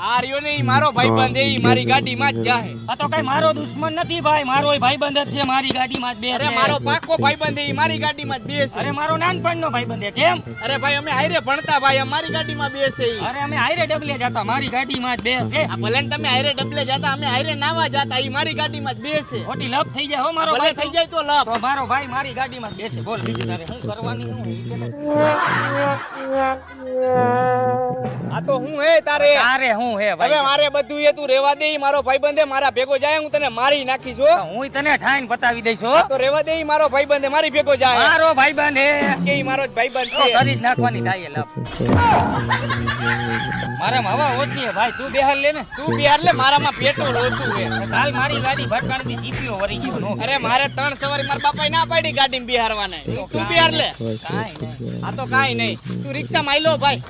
આ રહ્યો ને ઈ મારો ભાઈબંધ એ ઈ મારી ગાડીમાં જ જાહે. આ તો કઈ મારો દુશ્મન નથી ભાઈ, મારો ભાઈબંધ જ છે, મારી ગાડીમાં જ બેસે. અરે મારો પાક્કો ભાઈબંધ એ ઈ મારી ગાડીમાં જ બેસે. અરે મારો નાનપણનો ભાઈબંધ છે. કેમ? અરે ભાઈ અમે હાઈરે ભણતા ભાઈ અમારી ગાડીમાં બેસે ઈ. અરે અમે હાઈરે ડબલે જતા, મારી ગાડીમાં જ બેસે. આ ભલે ને તમે હાઈરે ડબલે જાતા અમે હાઈરે નાવા જાતા ઈ મારી ગાડીમાં જ બેસે. ખોટી લપ થઈ જાય હો મારો ભલે ભાઈ. થઈ જાય તો લપ. તો મારો ભાઈ મારી ગાડીમાં જ બેસે. બોલ બીજું તારે શું કરવાની શું? આ તો હું હે તારે હું હે ભાઈ? હવે મારે બધું એ તું રેવા દે ઈ મારો ભાઈબંધ મારા ભેગો જાય હું તને મારી નાખીશ હો. હું તને ઠાઈન બતાવી દઈશ હો. તો રેવા દે ઈ મારો ભાઈબંધ મારી ભેગો જાય. મારો ભાઈબંધ હે કે ઈ મારો જ ભાઈબંધ તો છે. કરી જ નાખવાની થાય લપ. મારામાં હવા ઓછી હે ભાઈ, તું બેહાર લે ને. તું બિહાર લે મારામાં પેટ્રોલ ઓછું છે. કાલ મારી ગાડી ભટકાણીથી જીપીઓ વરી ગયો નો. અરે મારે 3 સવારી મારા બાપાએ ના પાડી ગાડીમાં બિહારવાને. તું બિહાર લે. કાઈ નહીં. આ તો કાઈ નહીં તું રિક્ષામાં આઈ લો ભાઈ.